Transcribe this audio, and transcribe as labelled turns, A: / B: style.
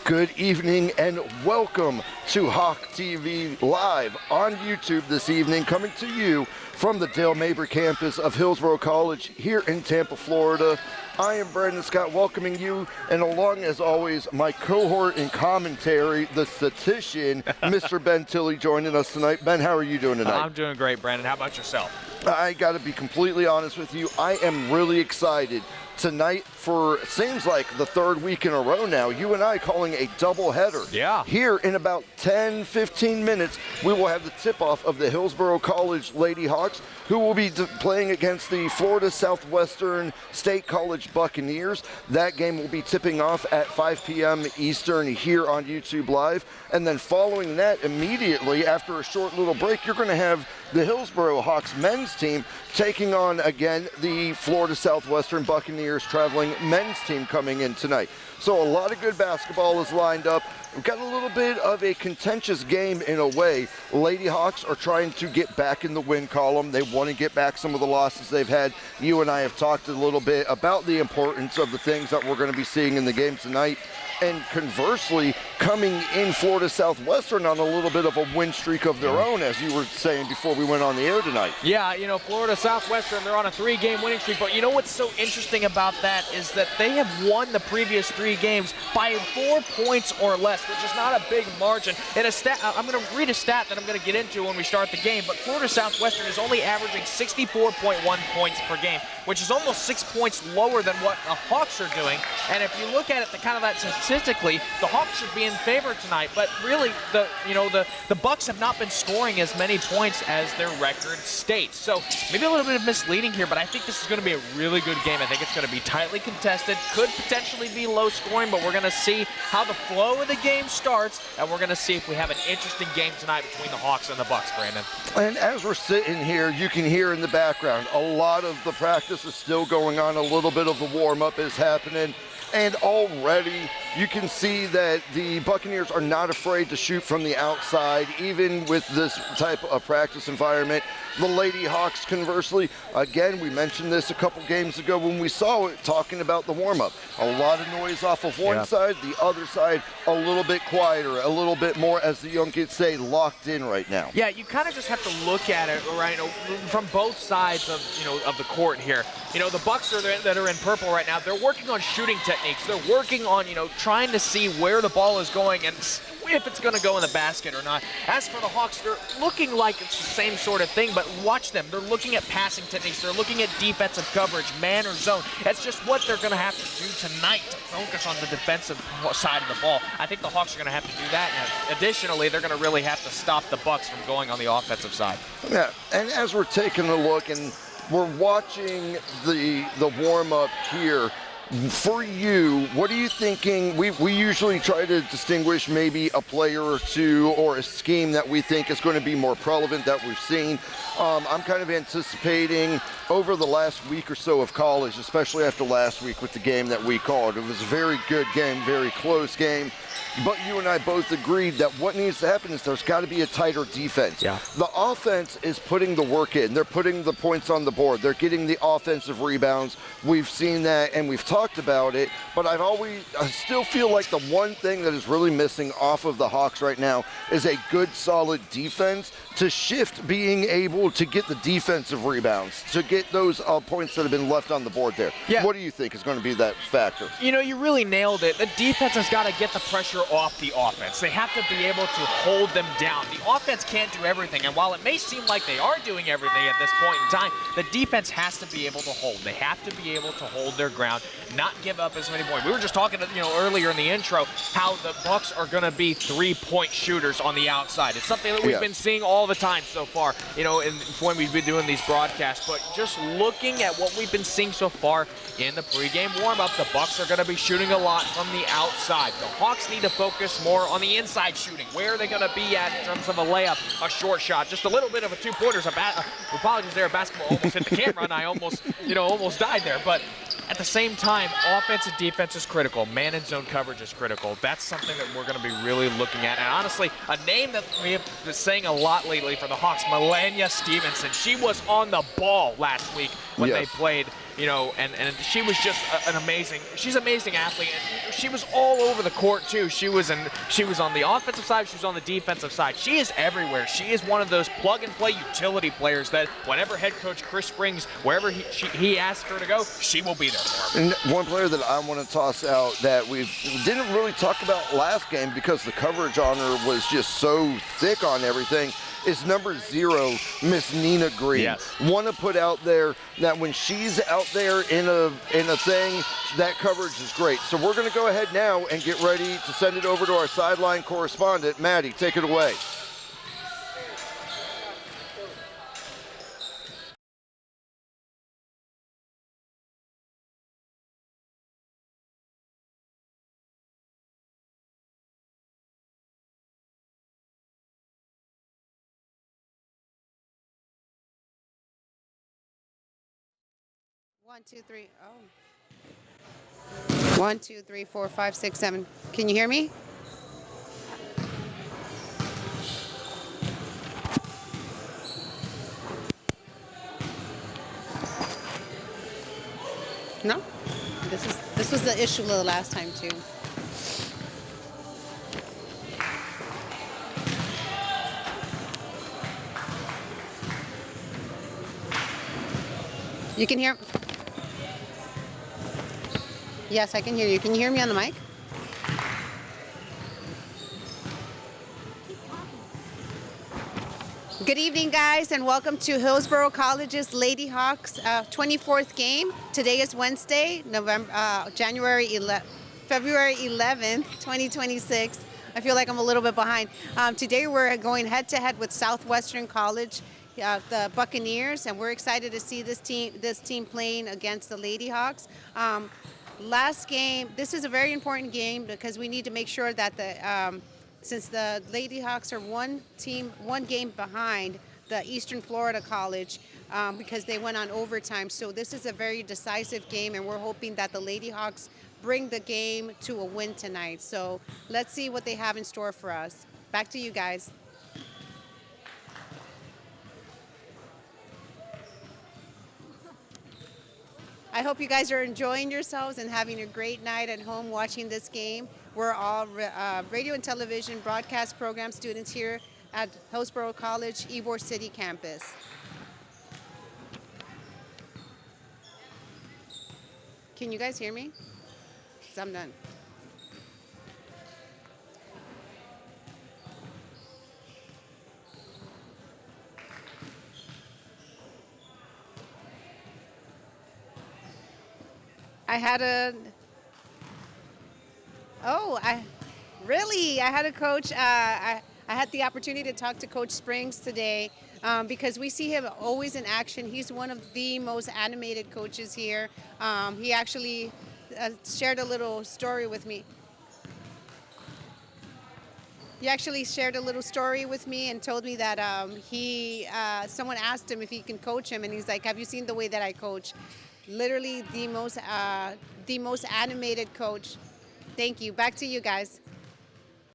A: Good evening and welcome to Hawk TV Live on YouTube this evening, coming to you from the Dale Mabry campus of Hillsborough College here in Tampa, Florida. I am Brandon Scott welcoming you, and along as always, my cohort in commentary, the statistician, Mr. Ben Tilley, joining us tonight. Ben, how are you doing tonight?
B: I'm doing great, Brandon. How about yourself?
A: I got to be completely honest with you. I am really excited tonight for, seems like the third week in a row now, you and I calling a doubleheader.
B: Yeah.
A: Here in about 10, 15 minutes, we will have the tip-off of the Hillsborough College Lady Hawks, who will be playing against the Florida Southwestern State College Buccaneers. That game will be tipping off at 5 p.m. Eastern here on YouTube Live. And then following that, immediately after a short little break, you're going to have the Hillsborough Hawks men's team taking on, again, the Florida Southwestern Buccaneers traveling men's team coming in tonight. So a lot of good basketball is lined up. We've got a little bit of a contentious game in a way. Lady Hawks are trying to get back in the win column. They want to get back some of the losses they've had. You and I have talked a little bit about the importance of the things that we're going to be seeing in the game tonight. And conversely, coming in Florida Southwestern on a little bit of a win streak of their own, as you were saying before we went on the air tonight.
B: Yeah, you know, Florida Southwestern, they're on a 3-game winning streak, but you know what's so interesting about that is that they have won the previous 3 games by 4 points or less, which is not a big margin. And a stat, I'm going to read a stat that I'm going to get into when we start the game, but Florida Southwestern is only averaging 64.1 points per game, which is almost 6 points lower than what the Hawks are doing. And if you look at it, the kind of that statistically, the Hawks should be in favor tonight, but really the Bucks have not been scoring as many points as their record states. So maybe a little bit of misleading here, but I think this is going to be a really good game. I think it's going to be tightly contested, could potentially be low scoring, but we're going to see how the flow of the game starts, and we're going to see if we have an interesting game tonight between the Hawks and the Bucks, Brandon.
A: And as we're sitting here, you can hear in the background, a lot of the practice is still going on, a little bit of the warm-up is happening. And already you can see that the Buccaneers are not afraid to shoot from the outside, even with this type of practice environment. The Lady Hawks, conversely, again, we mentioned this a couple games ago when we saw it, talking about the warm-up. A lot of noise off of one side, the other side a little bit quieter, a little bit more, as the young kids say, locked in right now.
B: Yeah, you kind of just have to look at it, right, from both sides of the court here. You know, the Bucks that are in purple right now, they're working on shooting techniques. They're working on, trying to see where the ball is going and if it's going to go in the basket or not. As for the Hawks, they're looking like it's the same sort of thing, but watch them. They're looking at passing techniques. They're looking at defensive coverage, man or zone. That's just what they're going to have to do tonight to focus on the defensive side of the ball. I think the Hawks are going to have to do that. And additionally, they're going to really have to stop the Bucks from going on the offensive side.
A: Yeah, and as we're taking a look and we're watching the warm-up here, for you, what are you thinking? We usually try to distinguish maybe a player or two or a scheme that we think is going to be more prevalent that we've seen. I'm kind of anticipating over the last week or so of college, especially after last week with the game that we called. It was a very good game, very close game. But you and I both agreed that what needs to happen is there's got to be a tighter defense. Yeah. The offense is putting the work in. They're putting the points on the board. They're getting the offensive rebounds. We've seen that and we've talked about it. But I still feel like the one thing that is really missing off of the Hawks right now is a good, solid defense to shift being able to get the defensive rebounds, to get those points that have been left on the board there. Yeah. What do you think is going to be that factor?
B: You really nailed it. The defense has got to get the pressure off the offense. They have to be able to hold them down. The offense can't do everything, and while it may seem like they are doing everything at this point in time, the defense has to be able to hold. They have to be able to hold their ground, not give up as many points. We were just talking, earlier in the intro, how the Bucks are going to be 3-point shooters on the outside. It's something that we've been seeing all the time so far, when we've been doing these broadcasts. But just looking at what we've been seeing so far in the pregame warm-up, the Bucks are going to be shooting a lot from the outside. The Hawks need to focus more on the inside shooting. Where are they going to be at in terms of a layup, a short shot, just a little bit of a two-pointers. Apologies there, basketball almost hit the camera, and I almost died there. But at the same time, offense and defense is critical. Man and zone coverage is critical. That's something that we're going to be really looking at. And honestly, a name that we have been saying a lot lately for the Hawks, Melania Stevenson. She was on the ball last week when they
A: Yes.
B: played, you know, and she was just she's an amazing athlete, and she was all over the court too. She was on the offensive side, she was on the defensive side. She is everywhere. She is one of those plug-and-play utility players that whenever head coach Chris Springs, wherever he asks her to go, she will be there for him.
A: And one player that I want to toss out that we didn't really talk about last game because the coverage on her was just so thick on everything is number 0, Miss Nina Green.
B: Yes.
A: Want to put out there that when she's out there in a thing, that coverage is great. So we're going to go ahead now and get ready to send it over to our sideline correspondent. Maddie, take it away.
C: One, two, three. Oh. 1, 2, 3, 4, 5, 6, 7. Can you hear me? No. This was the issue the last time too. You can hear. Yes, I can hear you. Can you hear me on the mic? Good evening, guys, and welcome to Hillsborough College's Lady Hawks 24th game. Today is Wednesday, February 11th, 2026. I feel like I'm a little bit behind. Today we're going head-to-head with Southwestern College, the Buccaneers, and we're excited to see this team playing against the Lady Hawks. Last game, this is a very important game because we need to make sure that since the Lady Hawks are one game behind the Eastern Florida College because they went on overtime. So this is a very decisive game, and we're hoping that the Lady Hawks bring the game to a win tonight. So let's see what they have in store for us. Back to you guys. I hope you guys are enjoying yourselves and having a great night at home watching this game. We're all radio and television broadcast program students here at Hillsborough College, Ybor City campus. Can you guys hear me? 'Cause I'm done. I had a coach. I had the opportunity to talk to Coach Springs today because we see him always in action. He's one of the most animated coaches here. He actually shared a little story with me. He actually shared a little story with me and told me that someone asked him if he can coach him, and he's like, "Have you seen the way that I coach?" Literally the most animated coach. Thank you. Back to you guys.